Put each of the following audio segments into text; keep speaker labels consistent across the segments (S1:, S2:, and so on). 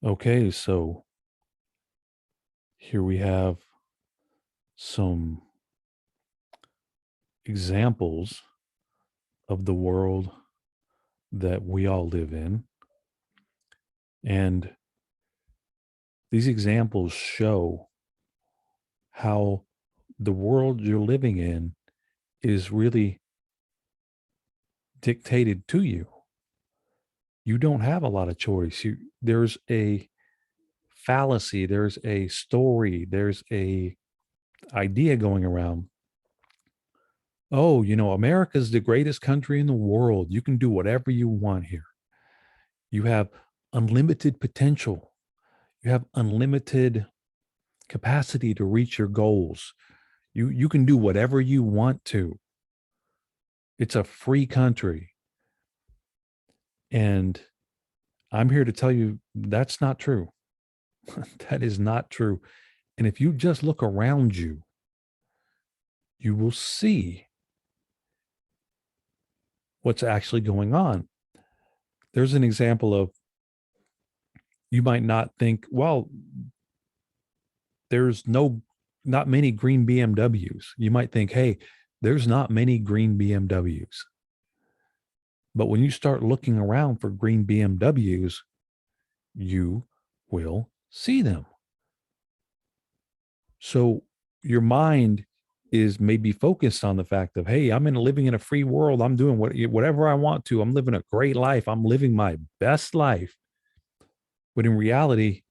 S1: Okay, so here we have some examples of the world that we all live in. And these examples show how the world you're living in is really dictated to you. You don't have a lot of choice. There's a fallacy, there's a story, there's a idea going around. Oh, America's the greatest country in the world. You can do whatever you want here. You have unlimited potential. You have unlimited capacity to reach your goals. You can do whatever you want to. It's a free country. And I'm here to tell you that's not true. That is not true. And if you just look around you, you will see what's actually going on. There's an example of you might not think, well, there's not many green BMWs. You might think, hey, there's not many green BMWs. But when you start looking around for green BMWs, you will see them. So your mind is maybe focused on the fact of, hey, living in a free world. I'm doing whatever I want to. I'm living a great life. I'm living my best life. But in reality,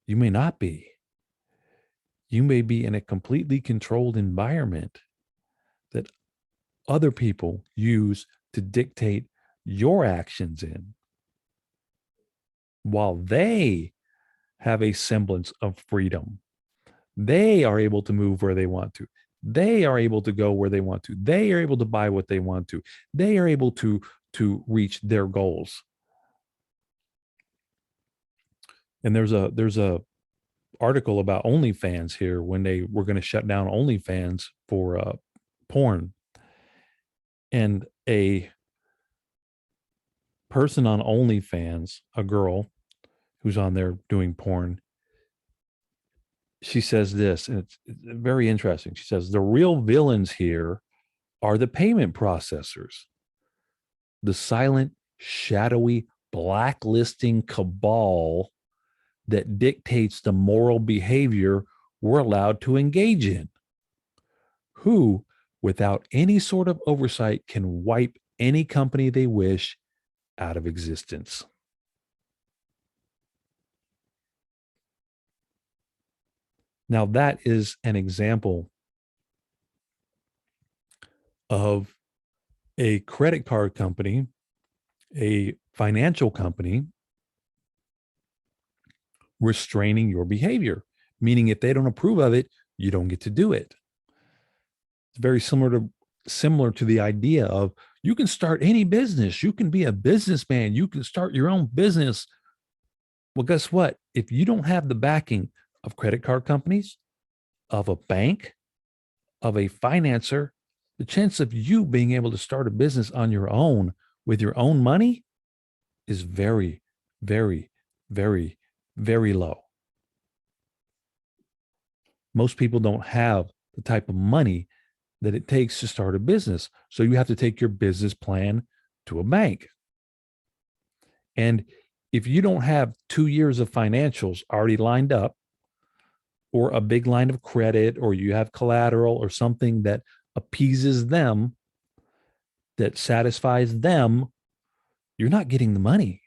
S1: you may not be. You may be in a completely controlled environment that other people use to dictate your actions in, while they have a semblance of freedom. They are able to move where they want to. They are able to go where they want to. They are able to buy what they want to. They are able to reach their goals. And there's a article about OnlyFans here when they were going to shut down OnlyFans for porn. And a person on OnlyFans, a girl who's on there doing porn, she says this, and it's very interesting. She says, the real villains here are the payment processors, the silent, shadowy, blacklisting cabal that dictates the moral behavior we're allowed to engage in, who, without any sort of oversight, can wipe any company they wish out of existence. Now, that is an example of a credit card company, a financial company restraining your behavior, meaning if they don't approve of it, you don't get to do it. It's very similar to the idea of you can start any business. You can be a businessman. You can start your own business. Well, guess what? If you don't have the backing of credit card companies, of a bank, of a financer, the chance of you being able to start a business on your own with your own money is very, very, very, very low. Most people don't have the type of money that it takes to start a business. So you have to take your business plan to a bank. And if you don't have 2 years of financials already lined up, or a big line of credit, or you have collateral or something that appeases them, that satisfies them, you're not getting the money.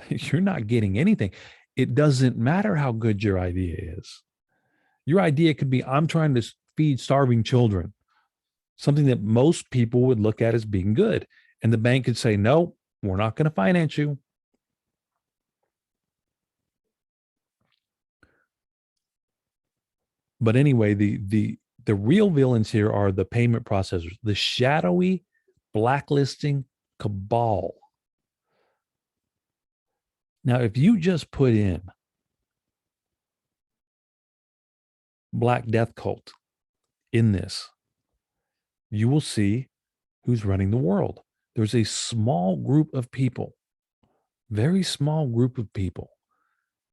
S1: You're not getting anything. It doesn't matter how good your idea is. Your idea could be, I'm trying to feed starving children, something that most people would look at as being good. And the bank could say, no, we're not going to finance you. But anyway, the real villains here are the payment processors, the shadowy blacklisting cabal. Now, if you just put in Black Death Cult in this, you will see who's running the world. There's a small group of people, very small group of people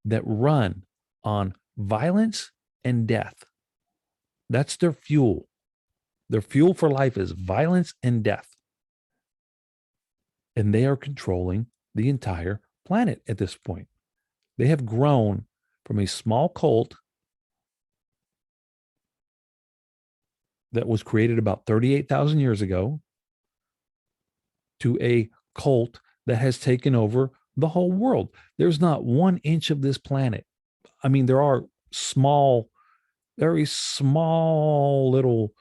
S1: that run on violence and death. That's their fuel. Their fuel for life is violence and death. And they are controlling the entire planet at this point. They have grown from a small cult that was created about 38,000 years ago to a cult that has taken over the whole world. There's not 1 inch of this planet. I mean, there are small, very small little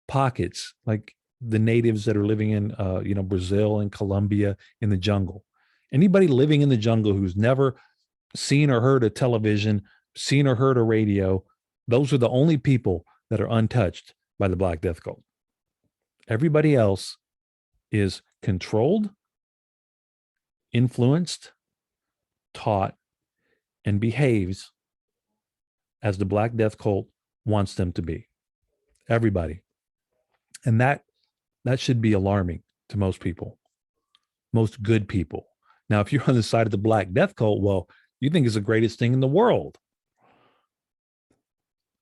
S1: pockets, like the natives that are living in, Brazil and Colombia in the jungle. Anybody living in the jungle who's never seen or heard a television, seen or heard a radio, those are the only people that are untouched by the Black Death cult. Everybody else is controlled, influenced, taught, and behaves as the Black Death cult wants them to be. Everybody. And that should be alarming to most people, most good people. Now, if you're on the side of the Black Death cult, well, you think it's the greatest thing in the world.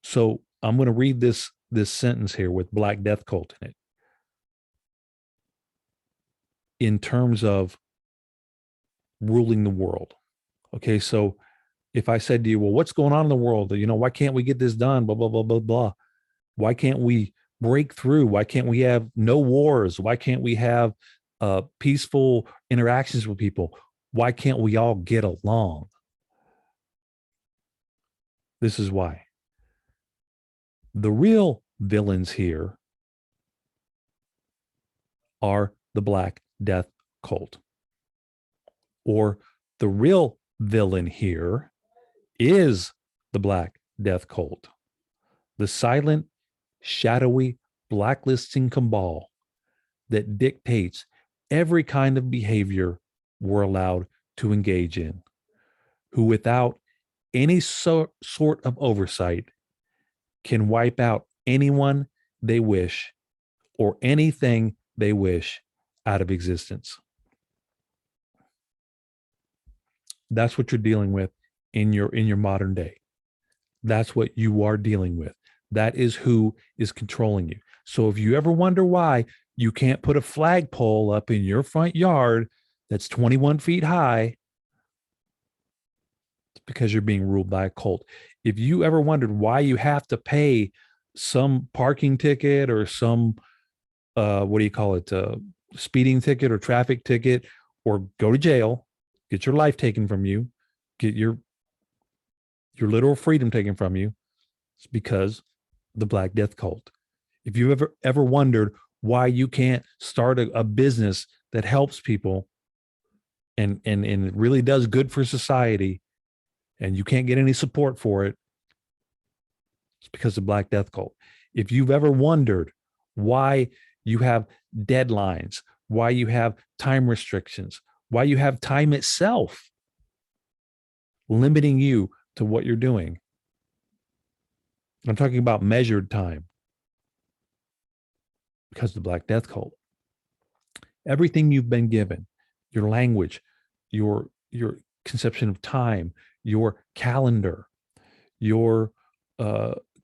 S1: So I'm going to read this sentence here with Black Death cult in it. In terms of ruling the world. Okay, so if I said to you, well, what's going on in the world? Why can't we get this done? Blah, blah, blah, blah, blah. Why can't we break through? Why can't we have no wars? Why can't we have peaceful interactions with people? Why can't we all get along? This is why. The real villains here are the Black Death cult. Or the real villain here is the Black Death cult. The silent, shadowy, blacklisting cabal that dictates every kind of behavior we're allowed to engage in, who without any sort of oversight can wipe out anyone they wish or anything they wish out of existence. That's what you're dealing with in your modern day. That's what you are dealing with. That is who is controlling you. So if you ever wonder why you can't put a flagpole up in your front yard that's 21 feet high, it's because you're being ruled by a cult. If you ever wondered why you have to pay some parking ticket or some speeding ticket or traffic ticket, or go to jail, get your life taken from you, get your literal freedom taken from you, it's because the Black Death cult. If you ever wondered why you can't start a business that helps people and it really does good for society, and you can't get any support for it, it's because of the Black Death cult. If you've ever wondered why you have deadlines, why you have time restrictions, why you have time itself limiting you to what you're doing, I'm talking about measured time, because of the Black Death cult. Everything you've been given, your language, your conception of time, your calendar, your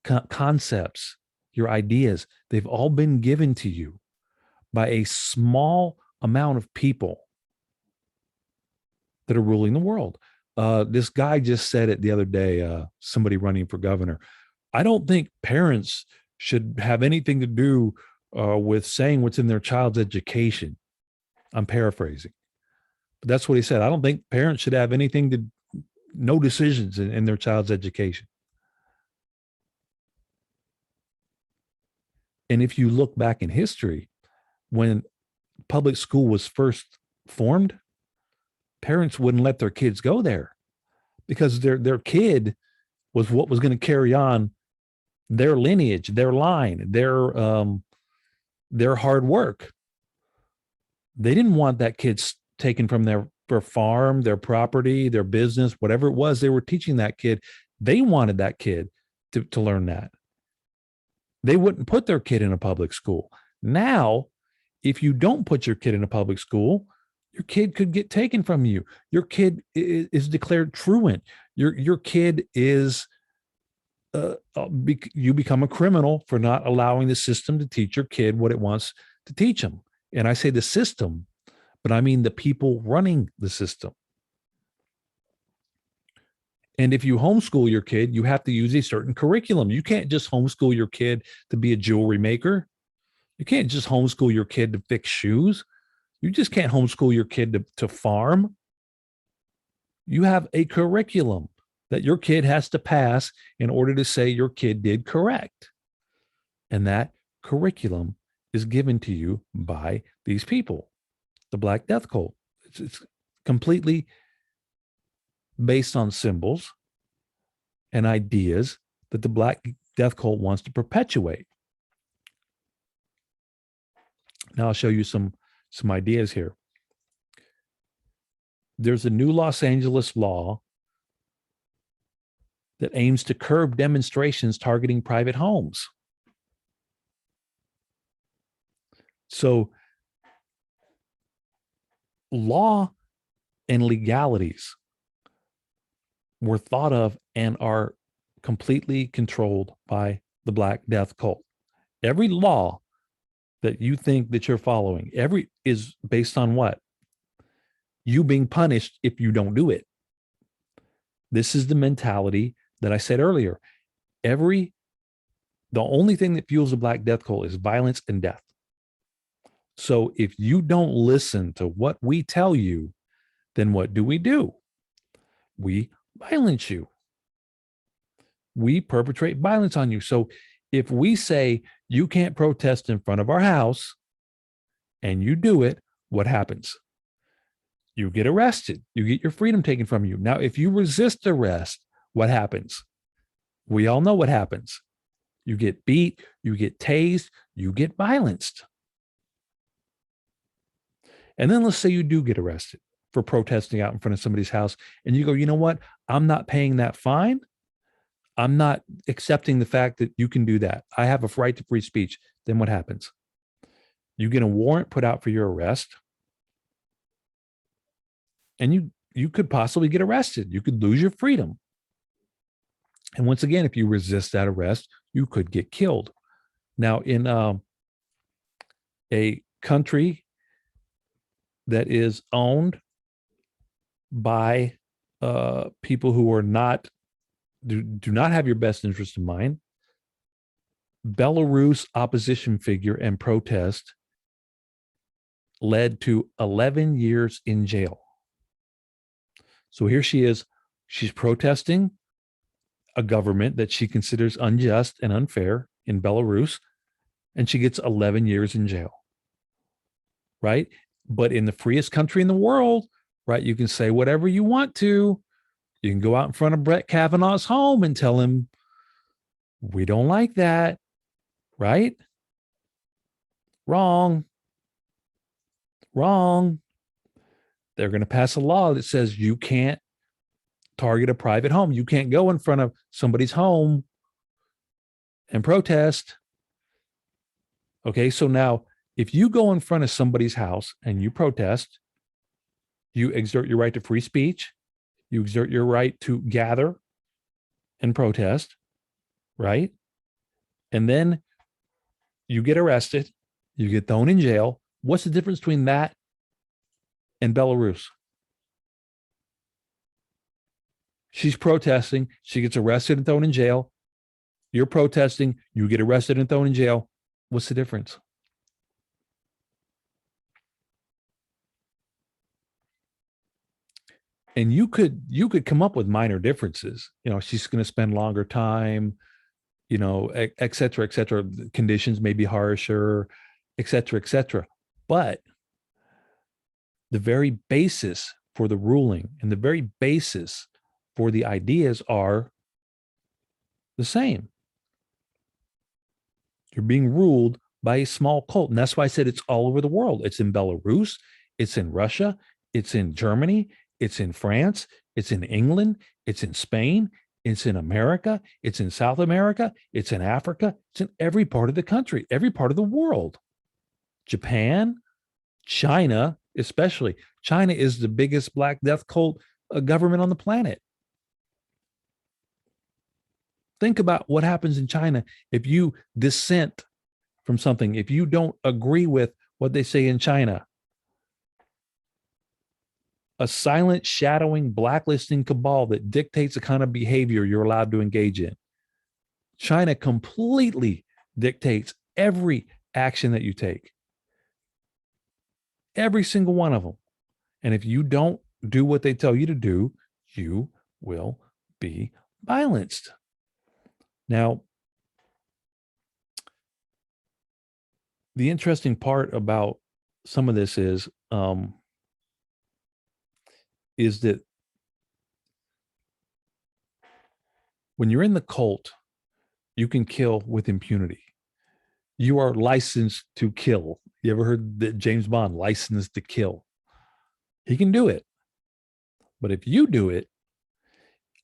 S1: concepts, your ideas, they've all been given to you by a small amount of people that are ruling the world. This guy just said it the other day, somebody running for governor. I don't think parents should have anything to do with saying what's in their child's education. I'm paraphrasing, but that's what he said. I don't think parents should have no decisions in their child's education. And if you look back in history, when public school was first formed, parents wouldn't let their kids go there because their kid was what was going to carry on their lineage, their line, their hard work. They didn't want that kid taken from their farm, their property, their business, whatever it was they were teaching that kid. They wanted that kid to learn that. They wouldn't put their kid in a public school. Now, if you don't put your kid in a public school, Your kid could get taken from you. Your kid is declared truant. Your kid is you become a criminal for not allowing the system to teach your kid what it wants to teach them. And I say the system, but I mean the people running the system. And if you homeschool your kid, you have to use a certain curriculum. You can't just homeschool your kid to be a jewelry maker. You can't just homeschool your kid to fix shoes. You just can't homeschool your kid to farm. You have a curriculum that your kid has to pass in order to say your kid did correct. And that curriculum is given to you by these people, the Black Death Cult. It's completely based on symbols and ideas that the Black Death Cult wants to perpetuate. Now I'll show you some ideas here. There's a new Los Angeles law that aims to curb demonstrations targeting private homes. So law and legalities were thought of and are completely controlled by the Black Death Cult. Every law that you think that you're following, every is based on what? You being punished if you don't do it. This is the mentality that I said earlier. The only thing that fuels the Black Death Cult is violence and death. So if you don't listen to what we tell you, then what do? We violence you. We perpetrate violence on you. So if we say you can't protest in front of our house and you do it, what happens? You get arrested. You get your freedom taken from you. Now, if you resist arrest, what happens? We all know what happens. You get beat, you get tased, you get violenced. And then let's say you do get arrested for protesting out in front of somebody's house, and you go, you know what? I'm not paying that fine. I'm not accepting the fact that you can do that. I have a right to free speech. Then what happens? You get a warrant put out for your arrest, and you could possibly get arrested. You could lose your freedom. And once again, if you resist that arrest, you could get killed. Now, in a country that is owned by people who are not do not have your best interest in mind, Belarus opposition figure and protest led to 11 years in jail. So here she is. She's protesting a government that she considers unjust and unfair in Belarus, and she gets 11 years in jail. Right? But in the freest country in the world, right, you can say whatever you want to. You can go out in front of Brett Kavanaugh's home and tell him, we don't like that. Right? Wrong. They're going to pass a law that says you can't target a private home. You can't go in front of somebody's home and protest. Okay, so now if you go in front of somebody's house and you protest, you exert your right to free speech, you exert your right to gather and protest, right? And then you get arrested, you get thrown in jail. What's the difference between that and Belarus? She's protesting, she gets arrested and thrown in jail. You're protesting, you get arrested and thrown in jail. What's the difference? And you could come up with minor differences. You know, she's going to spend longer time, you know, et cetera, et cetera. Conditions may be harsher, et cetera, et cetera. But the very basis for the ruling and the very basis for the ideas are the same. You're being ruled by a small cult. And that's why I said it's all over the world. It's in Belarus, it's in Russia, it's in Germany, it's in France, it's in England, it's in Spain, it's in America, it's in South America, it's in Africa, it's in every part of the country, every part of the world. Japan, China, especially. China is the biggest Black Death cult government on the planet. Think about what happens in China if you dissent from something, if you don't agree with what they say in China. A silent, shadowing, blacklisting cabal that dictates the kind of behavior you're allowed to engage in. China completely dictates every action that you take, every single one of them. And if you don't do what they tell you to do, you will be violenced. Now, the interesting part about some of this is that when you're in the cult, you can kill with impunity. You are licensed to kill. You ever heard that James Bond, licensed to kill? He can do it. But if you do it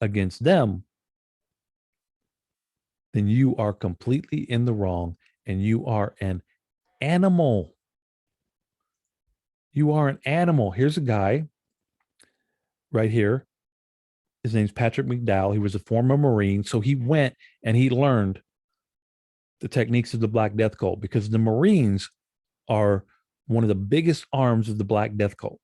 S1: against them, then you are completely in the wrong and you are an animal. You are an animal. Here's a guy right here. His name's Patrick McDowell. He was a former Marine. So he went and he learned the techniques of the Black Death cult, because the Marines are one of the biggest arms of the Black Death cult.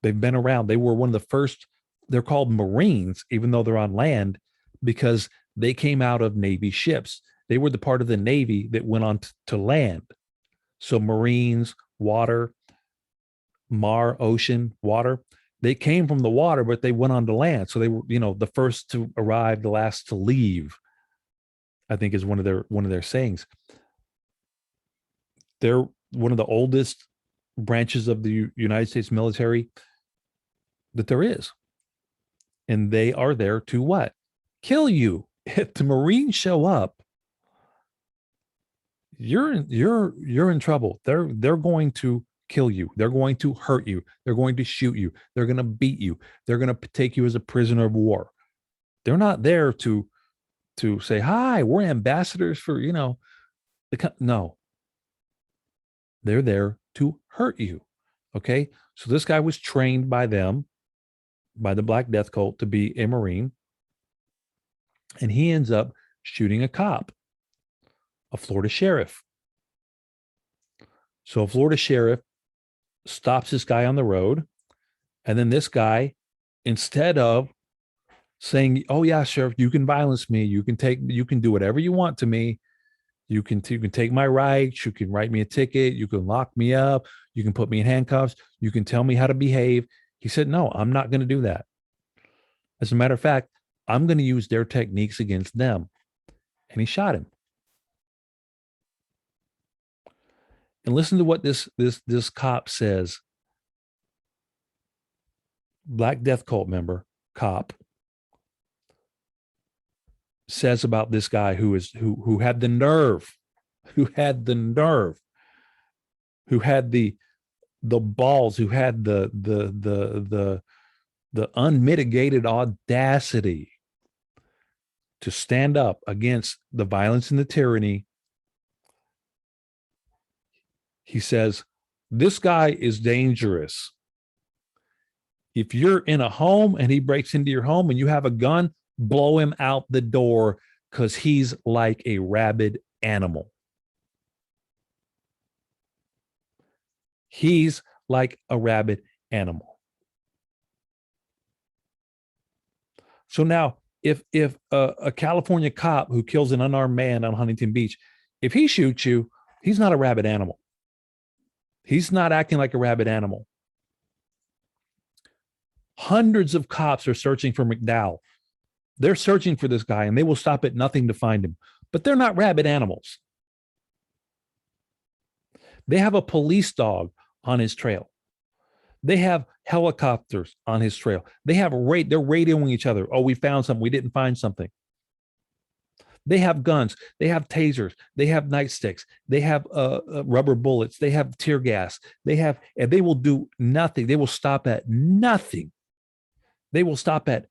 S1: They've been around. They were one of the first. They're called Marines, even though they're on land, because they came out of Navy ships. They were the part of the Navy that went on to land. So Marines, water, ocean, water. They came from the water, but they went on to land. So they were, the first to arrive, the last to leave, I think is one of their sayings. They're one of the oldest branches of the United States military that there is. And they are there to what? Kill you. If the Marines show up, you're in trouble. They're going to kill you. They're going to hurt you. They're going to shoot you. They're going to beat you. They're going to take you as a prisoner of war. They're not there to say, hi, we're ambassadors for, no. They're there to hurt you. Okay. So this guy was trained by them, by the Black Death cult, to be a Marine. And he ends up shooting a cop, a Florida sheriff. So a Florida sheriff stops this guy on the road. And then this guy, instead of saying, oh yeah, sheriff, you can violence me. You can do whatever you want to me. You can take my rights. You can write me a ticket. You can lock me up. You can put me in handcuffs. You can tell me how to behave. He said, no, I'm not going to do that. As a matter of fact, I'm going to use their techniques against them. And he shot him. And listen to what this cop says. Black Death cult member, cop, says about this guy who had the nerve, who had the balls, who had the unmitigated audacity to stand up against the violence and the tyranny. He says, this guy is dangerous. If you're in a home and he breaks into your home and you have a gun, blow him out the door, because he's like a rabid animal. He's like a rabid animal. So now, if a California cop who kills an unarmed man on Huntington Beach, if he shoots you, he's not a rabid animal. He's not acting like a rabid animal. Hundreds of cops are searching for McDowell. They're searching for this guy, and they will stop at nothing to find him. But they're not rabid animals. They have a police dog on his trail. They have helicopters on his trail. They're radioing each other. Oh, we found something. We didn't find something. They have guns. They have tasers. They have nightsticks. They have rubber bullets. They have tear gas. And they will do nothing. They will stop at nothing. They will stop at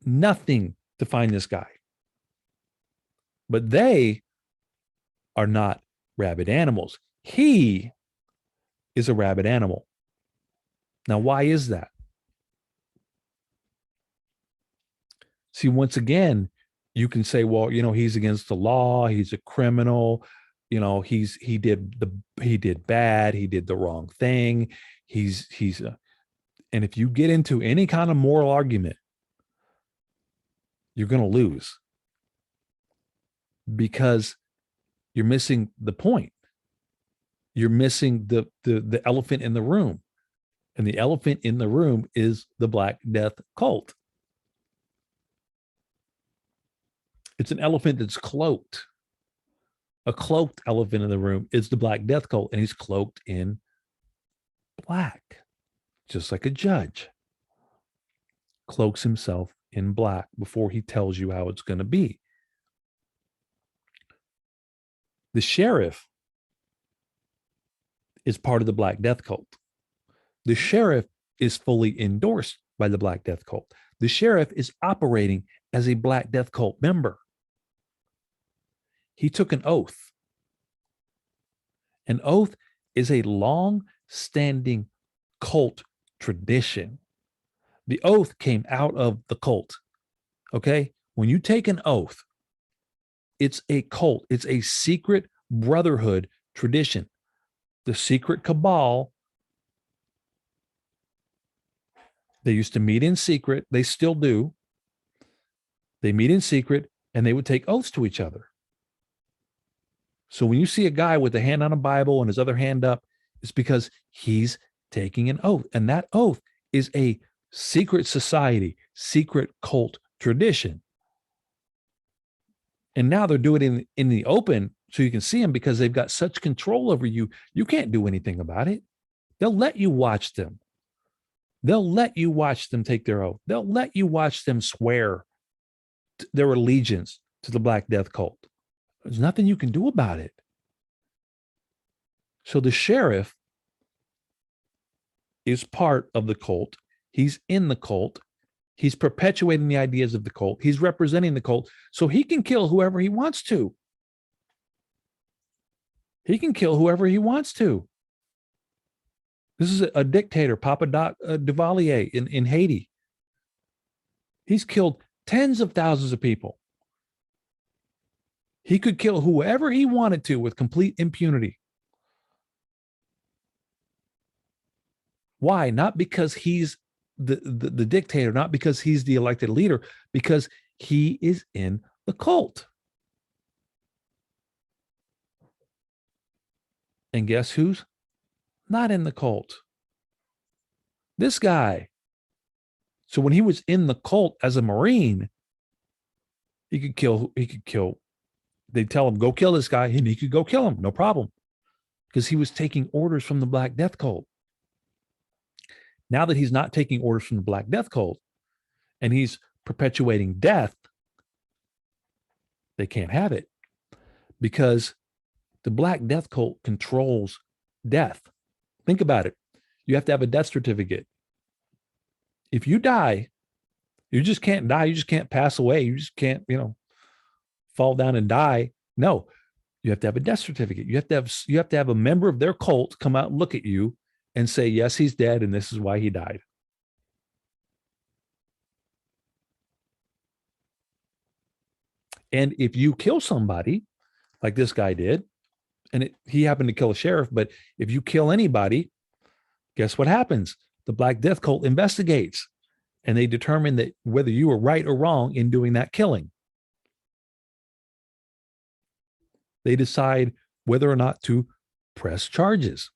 S1: nothing to find this guy. But they are not rabid animals. He is a rabid animal. Now, why is that? See, once again, you can say, well, he's against the law, he's a criminal, he did bad, he did the wrong thing. And if you get into any kind of moral argument, you're going to lose because you're missing the point. You're missing the elephant in the room. And the elephant in the room is the Black Death cult. It's an elephant that's cloaked. A cloaked elephant in the room is the Black Death cult, and he's cloaked in black, just like a judge cloaks himself in black before he tells you how it's going to be. The sheriff is part of the Black Death cult. The sheriff is fully endorsed by the Black Death cult. The sheriff is operating as a Black Death cult member. He took an oath. An oath is a long-standing cult tradition. The oath came out of the cult. Okay? When you take an oath, it's a cult. It's a secret brotherhood tradition. The secret cabal, they used to meet in secret. They still do. They meet in secret and they would take oaths to each other. So when you see a guy with a hand on a Bible and his other hand up, it's because he's taking an oath. And that oath is a secret society, secret cult tradition. And now they're doing it in the open so you can see them because they've got such control over you. You can't do anything about it. They'll let you watch them. They'll let you watch them take their oath. They'll let you watch them swear their allegiance to the Black Death cult. There's nothing you can do about it. So the sheriff is part of the cult. He's in the cult. He's perpetuating the ideas of the cult. He's representing the cult so he can kill whoever he wants to. He can kill whoever he wants to. This is a dictator, Papa Doc Duvalier in Haiti. He's killed tens of thousands of people. He could kill whoever he wanted to with complete impunity. Why? Not because he's the dictator, not because he's the elected leader, because he is in the cult. And guess who's not in the cult? This guy. So when he was in the cult as a Marine, he could kill. They'd tell him, go kill this guy, and he could go kill him, no problem. Because he was taking orders from the Black Death cult. Now that he's not taking orders from the Black Death cult and he's perpetuating death, they can't have it because the Black Death cult controls death. Think about it. You have to have a death certificate. If you die, you just can't die. You just can't pass away. You just can't, fall down and die. No, you have to have a death certificate. You have to have a member of their cult come out and look at you and say, yes, he's dead, and this is why he died. And if you kill somebody, like this guy did, and he happened to kill a sheriff, but if you kill anybody, guess what happens? The Black Death cult investigates, and they determine that whether you were right or wrong in doing that killing. They decide whether or not to press charges.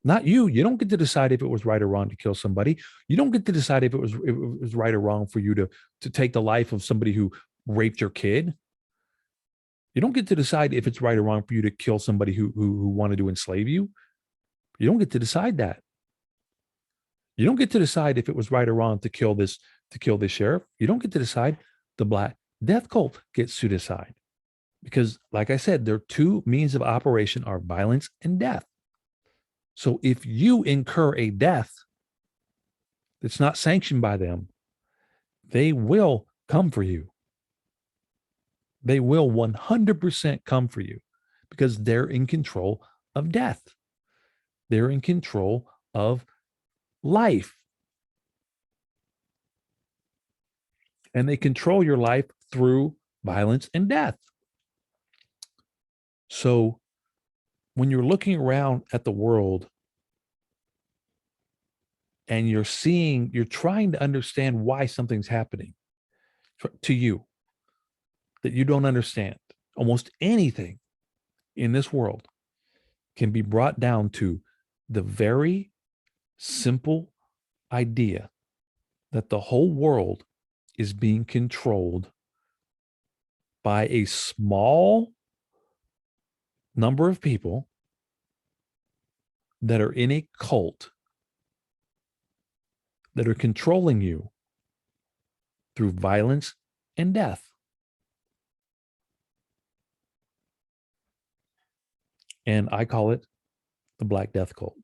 S1: Not you. You don't get to decide if it was right or wrong to kill somebody. You don't get to decide if it was right or wrong for you to take the life of somebody who raped your kid. You don't get to decide if it's right or wrong for you to kill somebody who wanted to enslave you. You don't get to decide that. You don't get to decide if it was right or wrong to kill this sheriff. You don't get to decide. The Black Death cult gets to decide. Because, like I said, their two means of operation are violence and death. So if you incur a death that's not sanctioned by them, they will come for you. They will 100% come for you. because they're in control of death. They're in control of life. And they control your life through violence and death. So when you're looking around at the world and you're trying to understand why something's happening to you that you don't understand, almost anything in this world can be brought down to the very simple idea that the whole world is being controlled by a small number of people that are in a cult that are controlling you through violence and death. And I call it the Black Death Cult.